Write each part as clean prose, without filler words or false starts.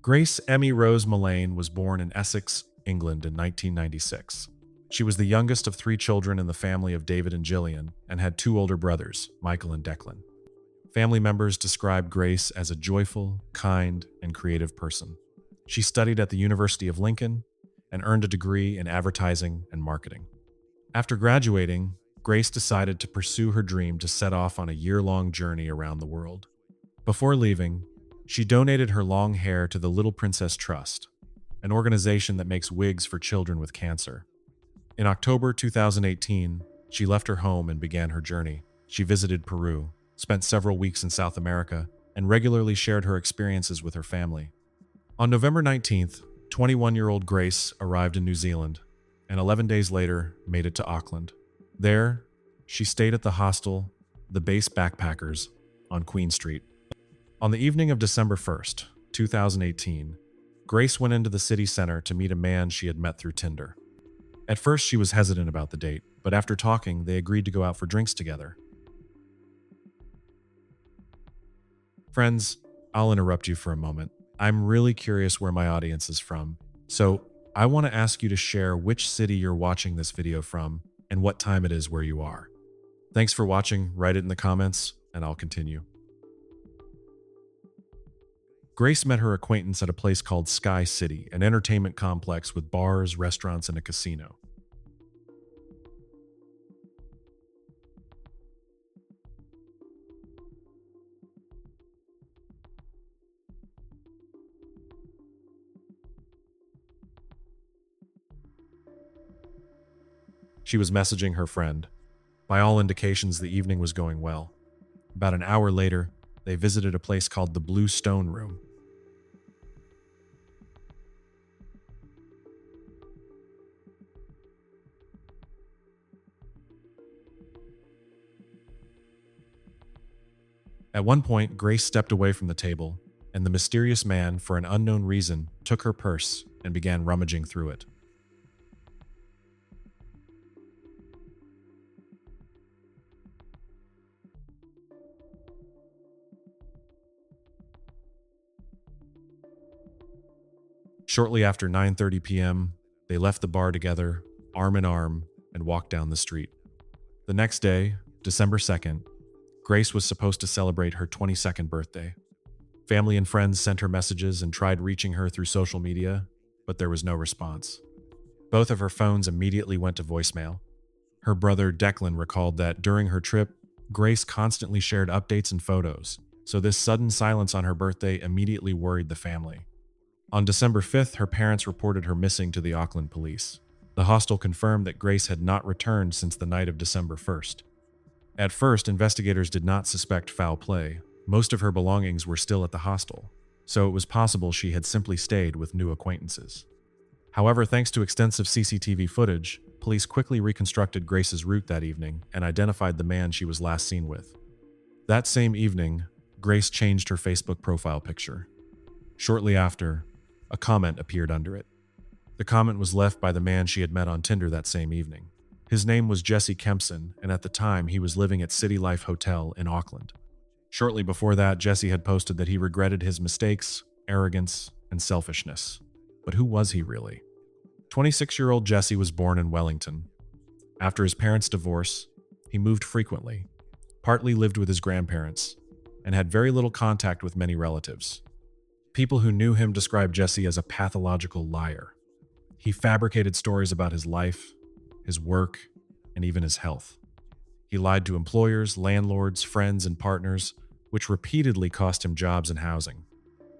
Grace Emmy Rose Mullane was born in Essex, England in 1996. She was the youngest of three children in the family of David and Gillian and had two older brothers, Michael and Declan. Family members described Grace as a joyful, kind, and creative person. She studied at the University of Lincoln and earned a degree in advertising and marketing. After graduating, Grace decided to pursue her dream to set off on a year-long journey around the world. Before leaving, she donated her long hair to the Little Princess Trust, an organization that makes wigs for children with cancer. In October 2018, she left her home and began her journey. She visited Peru, spent several weeks in South America, and regularly shared her experiences with her family. On November 19th, 21-year-old Grace arrived in New Zealand, and 11 days later made it to Auckland. There, she stayed at the hostel, the Base Backpackers, on Queen Street. On the evening of December 1st, 2018, Grace went into the city center to meet a man she had met through Tinder. At first, she was hesitant about the date, but after talking, they agreed to go out for drinks together. Friends, I'll interrupt you for a moment. I'm really curious where my audience is from, so I want to ask you to share which city you're watching this video from and what time it is where you are. Thanks for watching, write it in the comments, and I'll continue. Grace met her acquaintance at a place called Sky City, an entertainment complex with bars, restaurants, and a casino. She was messaging her friend. By all indications, the evening was going well. About an hour later, they visited a place called the Blue Stone Room. At one point, Grace stepped away from the table, and the mysterious man, for an unknown reason, took her purse and began rummaging through it. Shortly after 9:30 p.m., they left the bar together, arm in arm, and walked down the street. The next day, December 2nd, Grace was supposed to celebrate her 22nd birthday. Family and friends sent her messages and tried reaching her through social media, but there was no response. Both of her phones immediately went to voicemail. Her brother Declan recalled that during her trip, Grace constantly shared updates and photos, so this sudden silence on her birthday immediately worried the family. On December 5th, her parents reported her missing to the Auckland police. The hostel confirmed that Grace had not returned since the night of December 1st. At first, investigators did not suspect foul play. Most of her belongings were still at the hostel, so it was possible she had simply stayed with new acquaintances. However, thanks to extensive CCTV footage, police quickly reconstructed Grace's route that evening and identified the man she was last seen with. That same evening, Grace changed her Facebook profile picture. Shortly after, a comment appeared under it. The comment was left by the man she had met on Tinder that same evening. His name was Jesse Kempson, and at the time he was living at City Life Hotel in Auckland. Shortly before that, Jesse had posted that he regretted his mistakes, arrogance, and selfishness. But who was he really? 26-year-old Jesse was born in Wellington. After his parents' divorce, he moved frequently, partly lived with his grandparents, and had very little contact with many relatives. People who knew him described Jesse as a pathological liar. He fabricated stories about his life, his work, and even his health. He lied to employers, landlords, friends, and partners, which repeatedly cost him jobs and housing.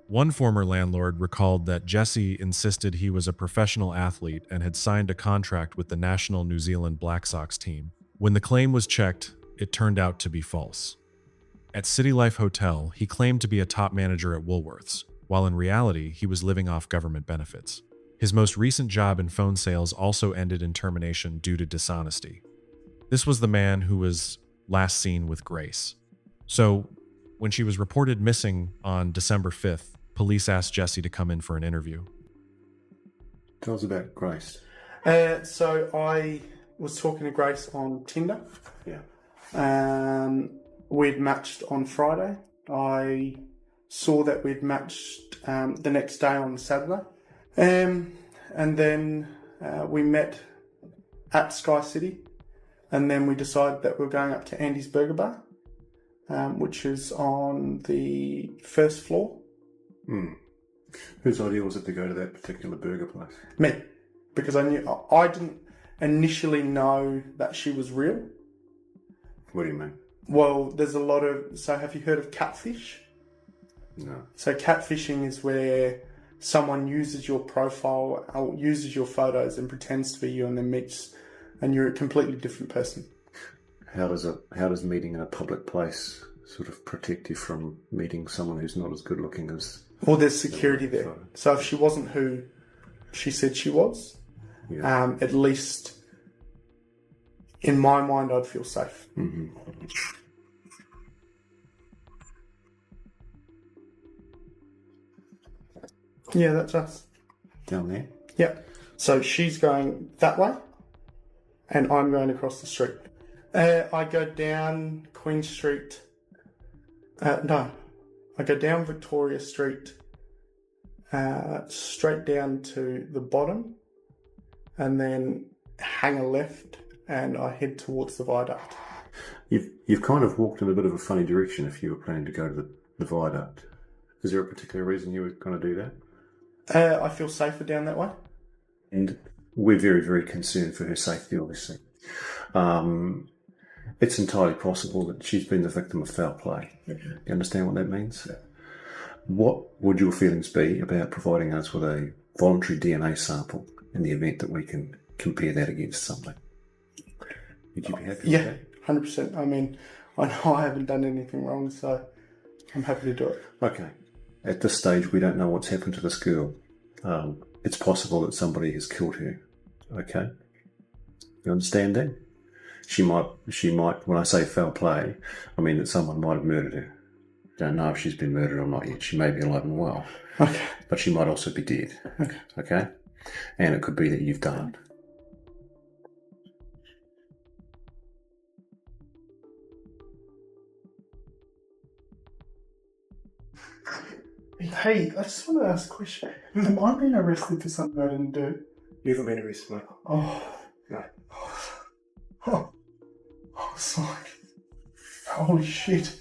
One former landlord recalled that Jesse insisted he was a professional athlete and had signed a contract with the national New Zealand Black Sox team. When the claim was checked, it turned out to be false. At City Life Hotel, he claimed to be a top manager at Woolworths, while in reality, he was living off government benefits. His most recent job in phone sales also ended in termination due to dishonesty. This was the man who was last seen with Grace. So, when she was reported missing on December 5th, police asked Jesse to come in for an interview. Tell us about Grace. So I was talking to Grace on Tinder. Yeah. We'd matched on Friday. I saw that we'd matched the next day on Saturday. And then we met at Sky City, and then we decided that we were going up to Andy's Burger Bar, which is on the first floor. Whose idea was it to go to that particular burger place? Me, because I didn't initially know that she was real. What do you mean? Well, there's a lot of... So have you heard of catfish? No. So catfishing is where someone uses your profile, or uses your photos and pretends to be you, and then meets, and you're a completely different person. How does meeting in a public place sort of protect you from meeting someone who's not as good looking as... Well, there's security there. So if she wasn't who she said she was, at least in my mind, I'd feel safe. Mm-hmm. Yeah, that's us. Down there? Yeah. So she's going that way, and I'm going across the street. I go down Queen Street. No, I go down Victoria Street, straight down to the bottom, and then hang a left, and I head towards the viaduct. You've kind of walked in a bit of a funny direction if you were planning to go to the viaduct. Is there a particular reason you were going to do that? I feel safer down that way. And we're very, very concerned for her safety, obviously. It's entirely possible that she's been the victim of foul play. Okay. You understand what that means? Yeah. What would your feelings be about providing us with a voluntary DNA sample in the event that we can compare that against something? Would you be happy with that? 100%. I mean, I know I haven't done anything wrong, so I'm happy to do it. Okay. At this stage, we don't know what's happened to this girl. It's possible that somebody has killed her. Okay? You understand that? She might, when I say foul play, I mean that someone might have murdered her. Don't know if she's been murdered or not yet. She may be alive and well. Okay. But she might also be dead. Okay. Okay? And it could be that you've done it. Hey, I just want to ask a question. Am I being arrested for something I didn't do? You haven't been arrested, mate. Oh. No. Oh. I was like, holy shit.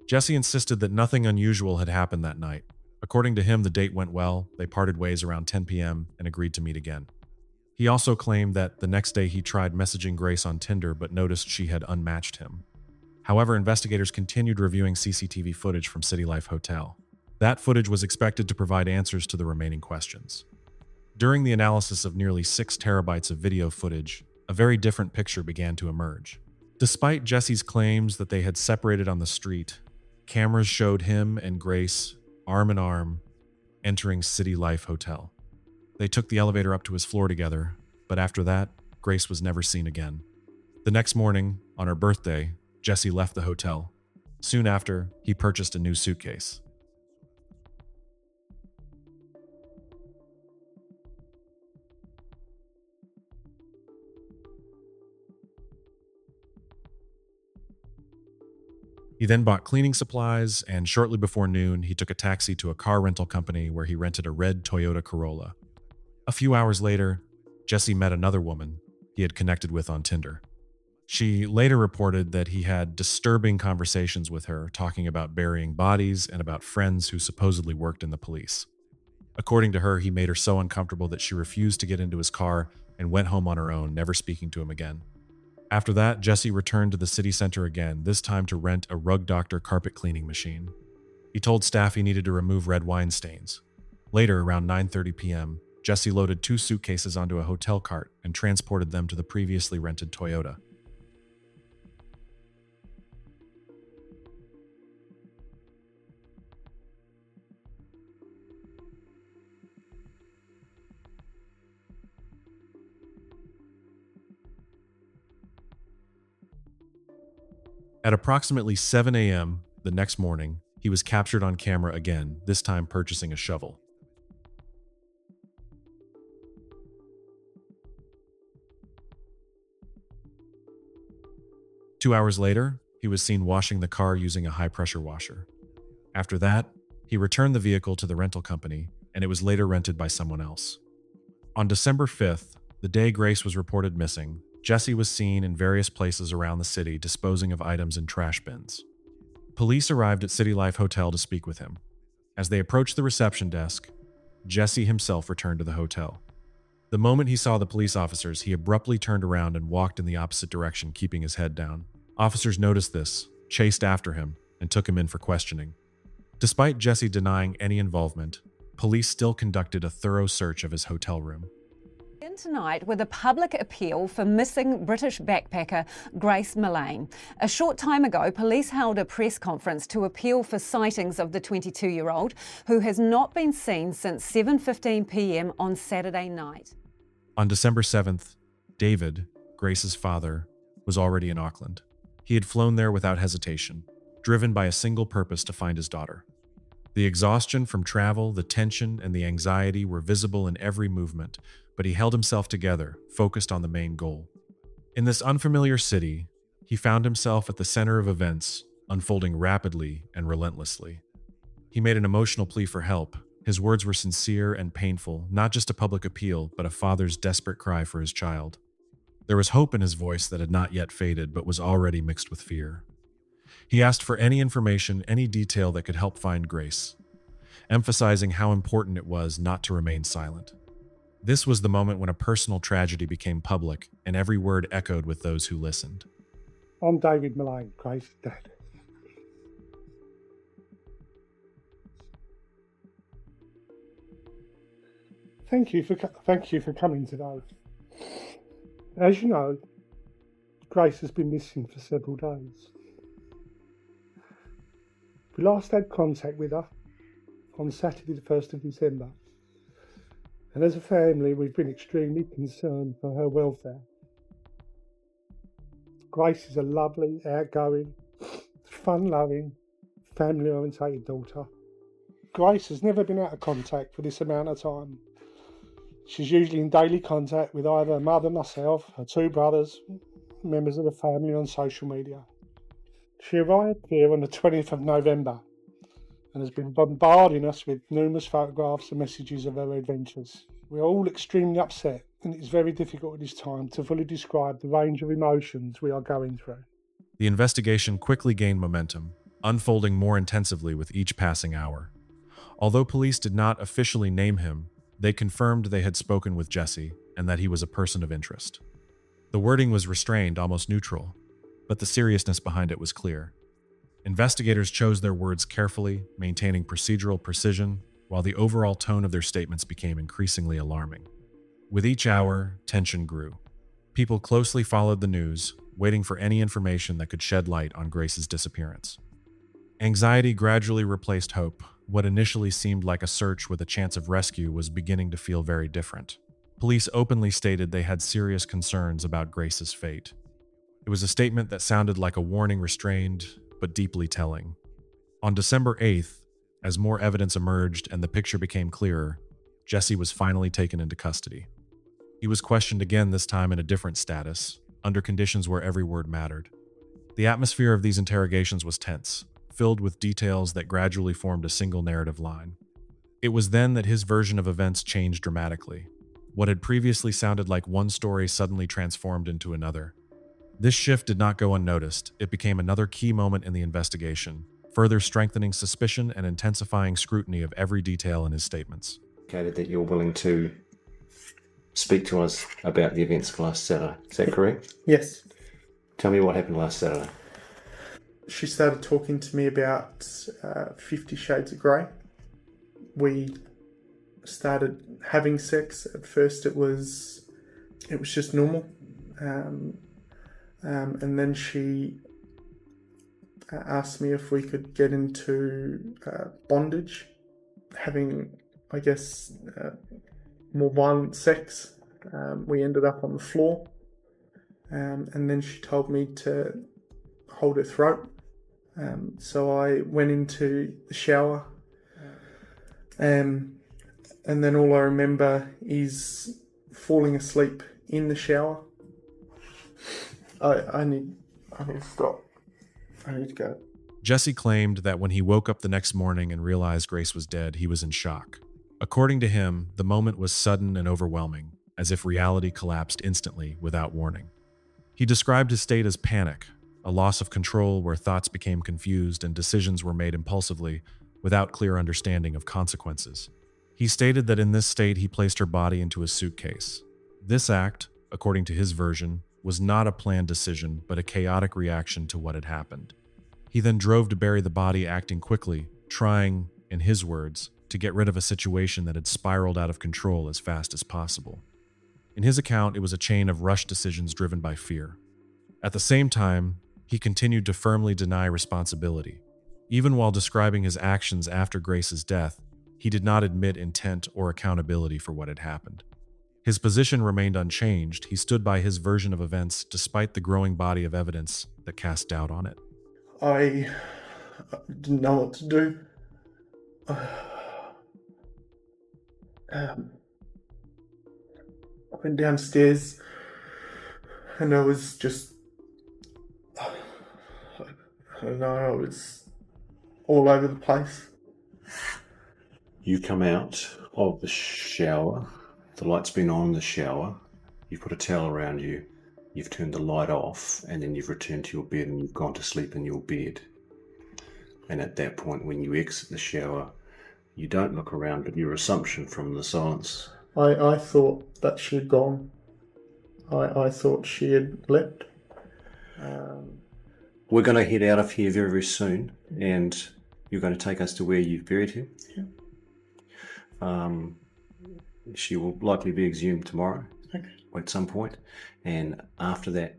Jesse insisted that nothing unusual had happened that night. According to him, the date went well, they parted ways around 10 p.m. and agreed to meet again. He also claimed that the next day he tried messaging Grace on Tinder but noticed she had unmatched him. However, investigators continued reviewing CCTV footage from City Life Hotel. That footage was expected to provide answers to the remaining questions. During the analysis of nearly 6 terabytes of video footage, a very different picture began to emerge. Despite Jesse's claims that they had separated on the street, cameras showed him and Grace, arm in arm, entering City Life Hotel. They took the elevator up to his floor together, but after that, Grace was never seen again. The next morning, on her birthday, Jesse left the hotel. Soon after, he purchased a new suitcase. He then bought cleaning supplies, and shortly before noon, he took a taxi to a car rental company where he rented a red Toyota Corolla. A few hours later, Jesse met another woman he had connected with on Tinder. She later reported that he had disturbing conversations with her, talking about burying bodies and about friends who supposedly worked in the police. According to her, he made her so uncomfortable that she refused to get into his car and went home on her own, never speaking to him again. After that, Jesse returned to the city center again, this time to rent a Rug Doctor carpet cleaning machine. He told staff he needed to remove red wine stains. Later, around 9:30 p.m., Jesse loaded 2 suitcases onto a hotel cart and transported them to the previously rented Toyota. At approximately 7 a.m. the next morning, he was captured on camera again, this time purchasing a shovel. "2 hours later, he was seen washing the car using a high-pressure washer. After that, he returned the vehicle to the rental company, and it was later rented by someone else. On December 5th, the day Grace was reported missing, Jesse was seen in various places around the city disposing of items in trash bins. Police arrived at City Life Hotel to speak with him. As they approached the reception desk, Jesse himself returned to the hotel. The moment he saw the police officers, he abruptly turned around and walked in the opposite direction, keeping his head down. Officers noticed this, chased after him, and took him in for questioning. Despite Jesse denying any involvement, police still conducted a thorough search of his hotel room. In tonight with a public appeal for missing British backpacker Grace Millane. A short time ago, police held a press conference to appeal for sightings of the 22-year-old who has not been seen since 7:15 p.m. on Saturday night. On December 7th, David, Grace's father, was already in Auckland. He had flown there without hesitation, driven by a single purpose to find his daughter. The exhaustion from travel, the tension, and the anxiety were visible in every movement, but he held himself together, focused on the main goal. In this unfamiliar city, he found himself at the center of events, unfolding rapidly and relentlessly. He made an emotional plea for help. His words were sincere and painful, not just a public appeal, but a father's desperate cry for his child. There was hope in his voice that had not yet faded, but was already mixed with fear. He asked for any information, any detail that could help find Grace, emphasizing how important it was not to remain silent. This was the moment when a personal tragedy became public, and every word echoed with those who listened. I'm David Millane, Grace's dad. Thank you for coming today. As you know, Grace has been missing for several days. We last had contact with her on Saturday the 1st of December. And as a family, we've been extremely concerned for her welfare. Grace is a lovely, outgoing, fun-loving, family-orientated daughter. Grace has never been out of contact for this amount of time. She's usually in daily contact with either her mother, myself, her two brothers, members of the family on social media. She arrived here on the 20th of November and has been bombarding us with numerous photographs and messages of her adventures. We are all extremely upset, and it is very difficult at this time to fully describe the range of emotions we are going through. The investigation quickly gained momentum, unfolding more intensively with each passing hour. Although police did not officially name him, they confirmed they had spoken with Jesse and that he was a person of interest. The wording was restrained, almost neutral, but the seriousness behind it was clear. Investigators chose their words carefully, maintaining procedural precision, while the overall tone of their statements became increasingly alarming. With each hour, tension grew. People closely followed the news, waiting for any information that could shed light on Grace's disappearance. Anxiety gradually replaced hope. What initially seemed like a search with a chance of rescue was beginning to feel very different. Police openly stated they had serious concerns about Grace's fate. It was a statement that sounded like a warning, restrained, but deeply telling. On December 8th, as more evidence emerged and the picture became clearer, Jesse was finally taken into custody. He was questioned again, this time in a different status, under conditions where every word mattered. The atmosphere of these interrogations was tense, filled with details that gradually formed a single narrative line. It was then that his version of events changed dramatically. What had previously sounded like one story suddenly transformed into another. This shift did not go unnoticed. It became another key moment in the investigation, further strengthening suspicion and intensifying scrutiny of every detail in his statements. That you're willing to speak to us about the events of last Saturday. Is that correct? Yes. Tell me what happened last Saturday. She started talking to me about 50 Shades of Grey. We started having sex. At first it was just normal. And then she asked me if we could get into bondage, having, I guess, more violent sex. We ended up on the floor, and then she told me to hold her throat. So I went into the shower, and then all I remember is falling asleep in the shower. I need to stop. I need to go. Jesse claimed that when he woke up the next morning and realized Grace was dead, he was in shock. According to him, the moment was sudden and overwhelming, as if reality collapsed instantly without warning. He described his state as panic, a loss of control where thoughts became confused and decisions were made impulsively without clear understanding of consequences. He stated that in this state he placed her body into a suitcase. This act, according to his version, was not a planned decision but a chaotic reaction to what had happened. He then drove to bury the body, acting quickly, trying, in his words, to get rid of a situation that had spiraled out of control as fast as possible. In his account, it was a chain of rushed decisions driven by fear. At the same time, he continued to firmly deny responsibility. Even while describing his actions after Grace's death, he did not admit intent or accountability for what had happened. His position remained unchanged. He stood by his version of events despite the growing body of evidence that cast doubt on it. I didn't know what to do. I went downstairs and I was just, I don't know, I was all over the place. You come out of the shower, the light's been on in the shower, you've put a towel around you, you've turned the light off, and then you've returned to your bed and you've gone to sleep in your bed. And at that point, when you exit the shower, you don't look around, but your assumption from the silence. I thought that she had gone. I thought she had left. We're going to head out of here very, very soon, and you're going to take us to where you've buried her. Yeah. She will likely be exhumed tomorrow. Okay. At some point, and after that,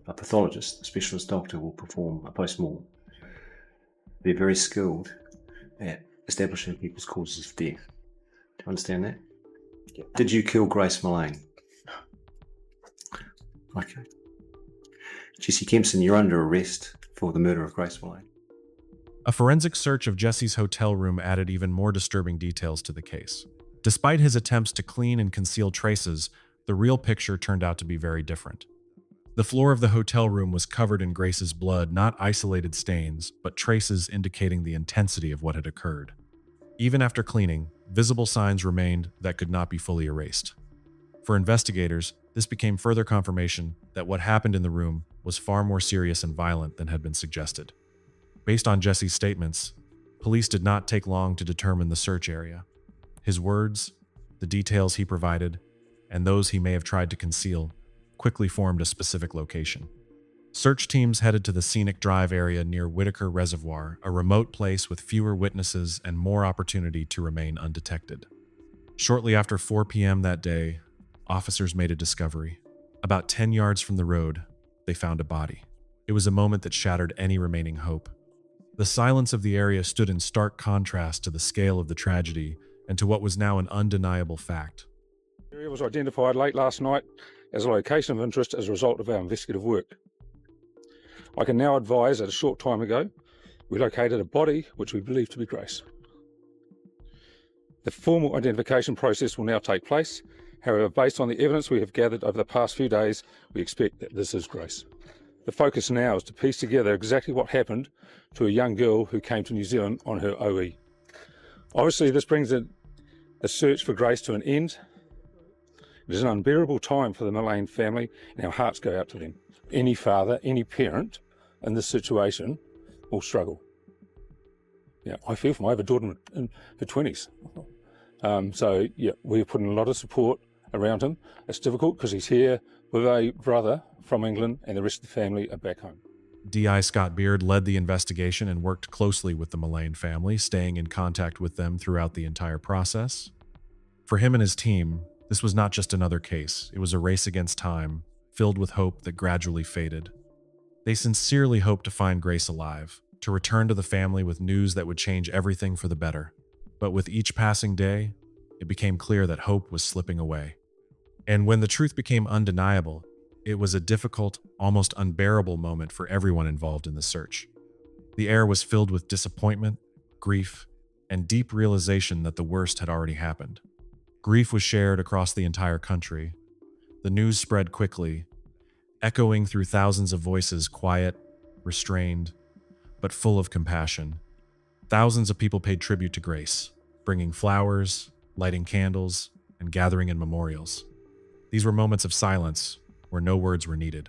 a pathologist, a specialist doctor, will perform a post-mortem. They're very skilled at establishing people's causes of death. Do you understand that? Yeah. Did you kill Grace Mullane? Okay. Jesse Kempson, you're under arrest for the murder of Grace Mullane. A forensic search of Jesse's hotel room added even more disturbing details to the case. Despite his attempts to clean and conceal traces, the real picture turned out to be very different. The floor of the hotel room was covered in Grace's blood, not isolated stains, but traces indicating the intensity of what had occurred. Even after cleaning, visible signs remained that could not be fully erased. For investigators, this became further confirmation that what happened in the room was far more serious and violent than had been suggested. Based on Jesse's statements, police did not take long to determine the search area. His words, the details he provided, and those he may have tried to conceal, quickly formed a specific location. Search teams headed to the Scenic Drive area near Whitaker Reservoir, a remote place with fewer witnesses and more opportunity to remain undetected. Shortly after 4 p.m. that day, officers made a discovery. About 10 yards from the road, they found a body. It was a moment that shattered any remaining hope. The silence of the area stood in stark contrast to the scale of the tragedy and to what was now an undeniable fact. The area was identified late last night as a location of interest as a result of our investigative work. I can now advise that a short time ago, we located a body which we believe to be Grace. The formal identification process will now take place. However, based on the evidence we have gathered over the past few days, we expect that this is Grace. The focus now is to piece together exactly what happened to a young girl who came to New Zealand on her OE. Obviously, this brings the search for Grace to an end. It is an unbearable time for the Mullane family, and our hearts go out to them. Any father, any parent in this situation will struggle. Yeah, I feel for my other daughter in her 20s. So, yeah, we're putting a lot of support around him. It's difficult because he's here with a brother from England and the rest of the family are back home. D.I. Scott Beard led the investigation and worked closely with the Mullane family, staying in contact with them throughout the entire process. For him and his team, this was not just another case. It was a race against time, filled with hope that gradually faded. They sincerely hoped to find Grace alive, to return to the family with news that would change everything for the better. But with each passing day, it became clear that hope was slipping away. And when the truth became undeniable, it was a difficult, almost unbearable moment for everyone involved in the search. The air was filled with disappointment, grief, and deep realization that the worst had already happened. Grief was shared across the entire country. The news spread quickly, echoing through thousands of voices, quiet, restrained, but full of compassion. Thousands of people paid tribute to Grace, bringing flowers, lighting candles, and gathering in memorials. These were moments of silence where no words were needed.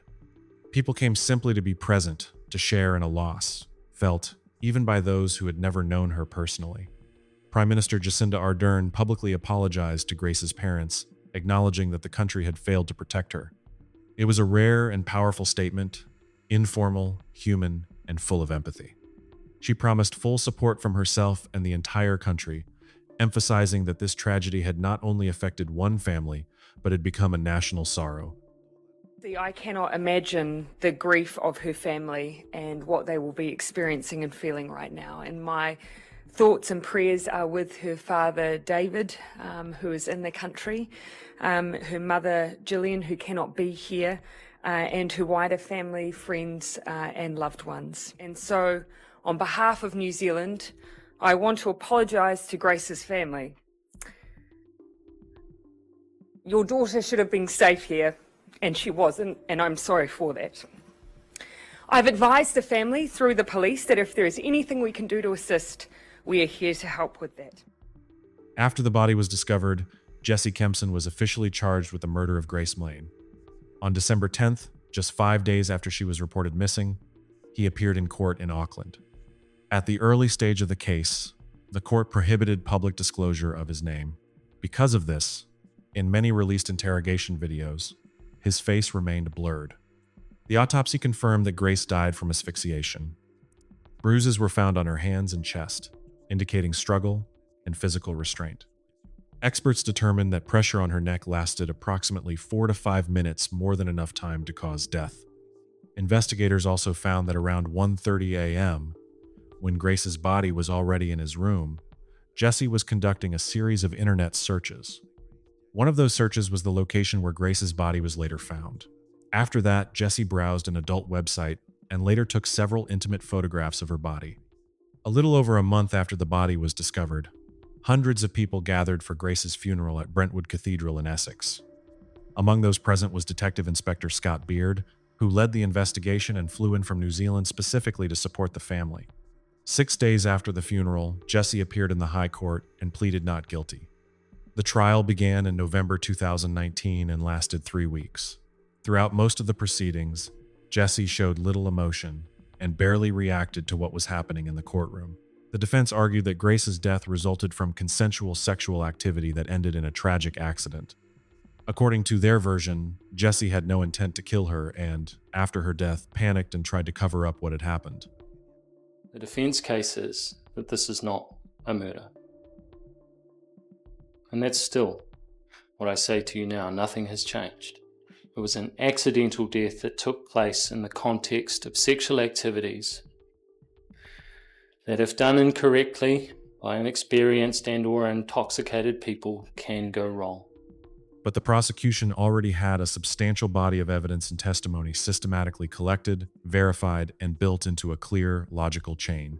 People came simply to be present, to share in a loss, felt even by those who had never known her personally. Prime Minister Jacinda Ardern publicly apologized to Grace's parents, acknowledging that the country had failed to protect her. It was a rare and powerful statement, informal, human, and full of empathy. She promised full support from herself and the entire country, emphasizing that this tragedy had not only affected one family, but had become a national sorrow. I cannot imagine the grief of her family and what they will be experiencing and feeling right now. And my thoughts and prayers are with her father, David, who is in the country, her mother, Gillian, who cannot be here, and her wider family, friends, and loved ones. And so, on behalf of New Zealand, I want to apologise to Grace's family. Your daughter should have been safe here, and she wasn't, and I'm sorry for that. I've advised the family through the police that if there is anything we can do to assist, we are here to help with that. After the body was discovered, Jesse Kempson was officially charged with the murder of Grace Mlane. On December 10th, just 5 days after she was reported missing, he appeared in court in Auckland. At the early stage of the case, the court prohibited public disclosure of his name. Because of this, in many released interrogation videos, his face remained blurred. The autopsy confirmed that Grace died from asphyxiation. Bruises were found on her hands and chest, indicating struggle and physical restraint. Experts determined that pressure on her neck lasted approximately 4 to 5 minutes, more than enough time to cause death. Investigators also found that around 1:30 a.m., when Grace's body was already in his room, Jesse was conducting a series of internet searches. One of those searches was the location where Grace's body was later found. After that, Jesse browsed an adult website and later took several intimate photographs of her body. A little over a month after the body was discovered, hundreds of people gathered for Grace's funeral at Brentwood Cathedral in Essex. Among those present was Detective Inspector Scott Beard, who led the investigation and flew in from New Zealand specifically to support the family. 6 days after the funeral, Jesse appeared in the High Court and pleaded not guilty. The trial began in November 2019 and lasted 3 weeks. Throughout most of the proceedings, Jesse showed little emotion and barely reacted to what was happening in the courtroom. The defense argued that Grace's death resulted from consensual sexual activity that ended in a tragic accident. According to their version, Jesse had no intent to kill her and, after her death, panicked and tried to cover up what had happened. The defense case is that this is not a murder. And that's still what I say to you now. Nothing has changed. It was an accidental death that took place in the context of sexual activities that, if done incorrectly by inexperienced and/or intoxicated people, can go wrong. But the prosecution already had a substantial body of evidence and testimony systematically collected, verified, and built into a clear, logical chain.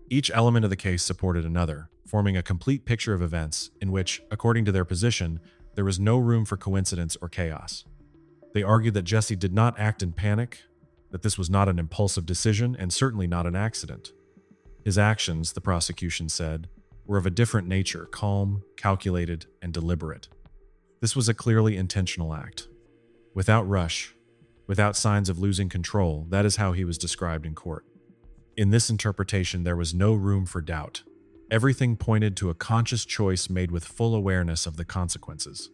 Each element of the case supported another, forming a complete picture of events in which, according to their position, there was no room for coincidence or chaos. They argued that Jesse did not act in panic, that this was not an impulsive decision, and certainly not an accident. His actions, the prosecution said, were of a different nature, calm, calculated, and deliberate. This was a clearly intentional act. Without rush, without signs of losing control, that is how he was described in court. In this interpretation, there was no room for doubt. Everything pointed to a conscious choice made with full awareness of the consequences.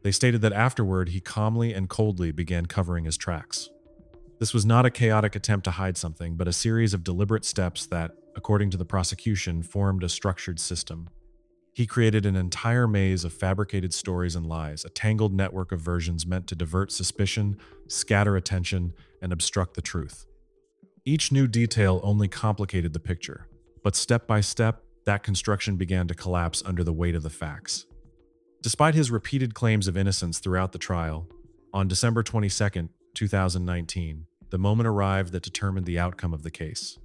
They stated that afterward, he calmly and coldly began covering his tracks. This was not a chaotic attempt to hide something, but a series of deliberate steps that, according to the prosecution, formed a structured system. He created an entire maze of fabricated stories and lies, a tangled network of versions meant to divert suspicion, scatter attention, and obstruct the truth. Each new detail only complicated the picture, but step by step, that construction began to collapse under the weight of the facts. Despite his repeated claims of innocence throughout the trial, on December 22, 2019, the moment arrived that determined the outcome of the case.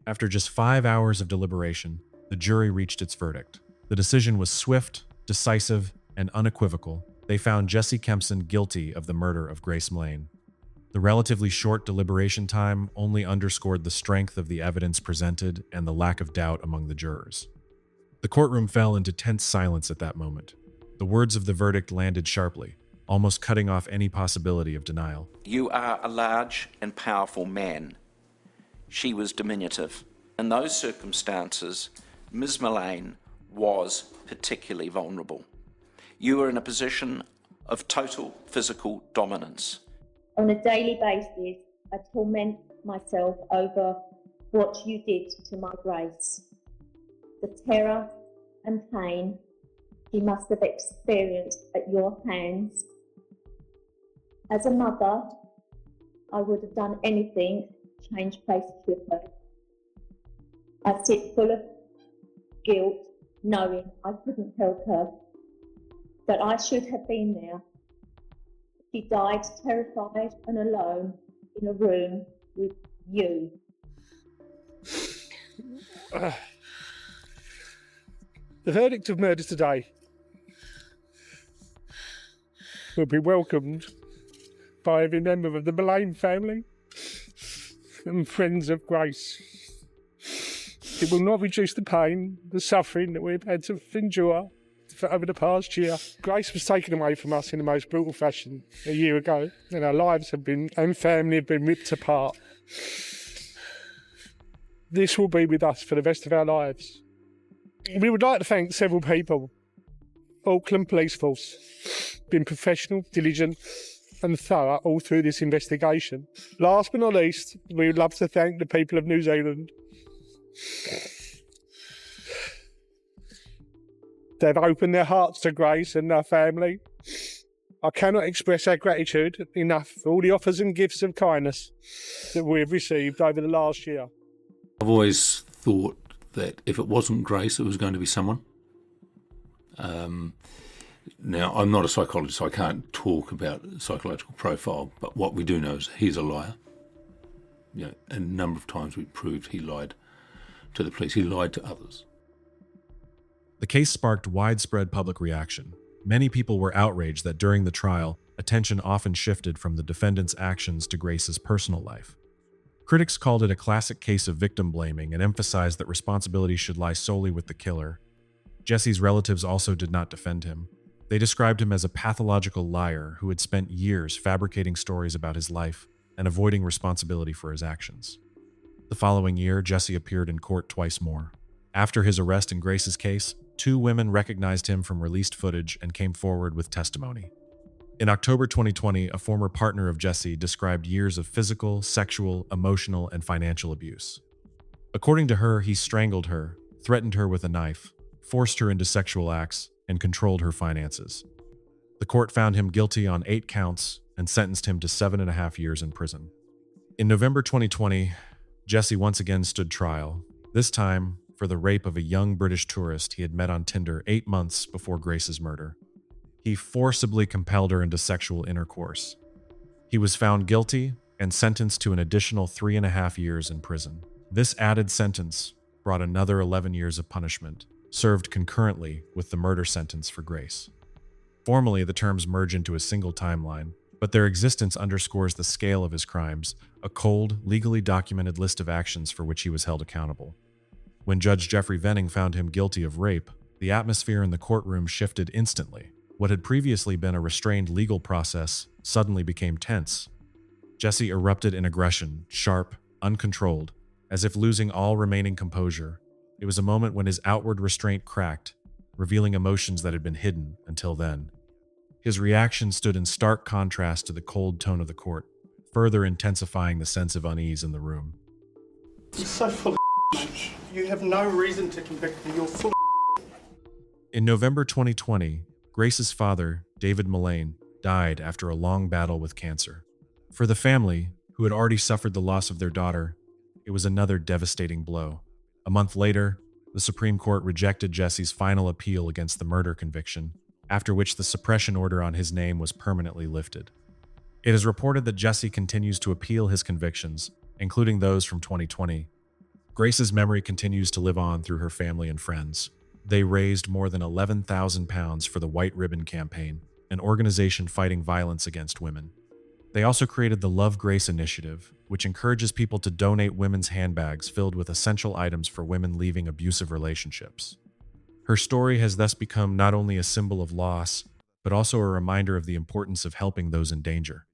After just 5 hours of deliberation, the jury reached its verdict. The decision was swift, decisive, and unequivocal. They found Jesse Kempson guilty of the murder of Grace Mlane. The relatively short deliberation time only underscored the strength of the evidence presented and the lack of doubt among the jurors. The courtroom fell into tense silence at that moment. The words of the verdict landed sharply, almost cutting off any possibility of denial. You are a large and powerful man. She was diminutive. In those circumstances, Ms. Mullane was particularly vulnerable. You were in a position of total physical dominance. On a daily basis, I torment myself over what you did to my Grace. The terror and pain she must have experienced at your hands. As a mother, I would have done anything to change places with her. I sit full of guilt, knowing I couldn't help her, that I should have been there. She died terrified and alone in a room with you. The verdict of murder today will be welcomed by every member of the Mullane family and friends of Grace. It will not reduce the pain, the suffering that we've had to endure over the past year. Grace was taken away from us in the most brutal fashion a year ago, and our lives have been, and family have been ripped apart. This will be with us for the rest of our lives. We would like to thank several people. Auckland Police Force, been professional, diligent and thorough all through this investigation. Last but not least, we would love to thank the people of New Zealand. They've opened their hearts to Grace and her family. I cannot express our gratitude enough for all the offers and gifts of kindness that we have received over the last year. I've always thought that if it wasn't Grace, it was going to be someone. Now, I'm not a psychologist, so I can't talk about psychological profile, but what we do know is he's a liar. You know, a number of times we proved he lied to the police, he lied to others. The case sparked widespread public reaction. Many people were outraged that during the trial, attention often shifted from the defendant's actions to Grace's personal life. Critics called it a classic case of victim blaming and emphasized that responsibility should lie solely with the killer. Jesse's relatives also did not defend him. They described him as a pathological liar who had spent years fabricating stories about his life and avoiding responsibility for his actions. The following year, Jesse appeared in court twice more. After his arrest in Grace's case, 2 women recognized him from released footage and came forward with testimony. In October 2020, a former partner of Jesse described years of physical, sexual, emotional, and financial abuse. According to her, he strangled her, threatened her with a knife, forced her into sexual acts, and controlled her finances. The court found him guilty on 8 counts and sentenced him to 7.5 years in prison. In November 2020, Jesse once again stood trial, this time for the rape of a young British tourist he had met on Tinder 8 months before Grace's murder. He forcibly compelled her into sexual intercourse. He was found guilty and sentenced to an additional 3.5 years in prison. This added sentence brought another 11 years of punishment, served concurrently with the murder sentence for Grace. Formally, the terms merge into a single timeline, but their existence underscores the scale of his crimes, a cold, legally documented list of actions for which he was held accountable. When Judge Jeffrey Venning found him guilty of rape, the atmosphere in the courtroom shifted instantly. What had previously been a restrained legal process suddenly became tense. Jesse erupted in aggression, sharp, uncontrolled, as if losing all remaining composure. It was a moment when his outward restraint cracked, revealing emotions that had been hidden until then. His reaction stood in stark contrast to the cold tone of the court, further intensifying the sense of unease in the room. You're so full of You have no reason to convict me. You're full of In November 2020, Grace's father, David Mullane, died after a long battle with cancer. For the family, who had already suffered the loss of their daughter, it was another devastating blow. A month later, the Supreme Court rejected Jesse's final appeal against the murder conviction, after which the suppression order on his name was permanently lifted. It is reported that Jesse continues to appeal his convictions, including those from 2020. Grace's memory continues to live on through her family and friends. They raised more than £11,000 for the White Ribbon Campaign, an organization fighting violence against women. They also created the Love Grace Initiative, which encourages people to donate women's handbags filled with essential items for women leaving abusive relationships. Her story has thus become not only a symbol of loss, but also a reminder of the importance of helping those in danger.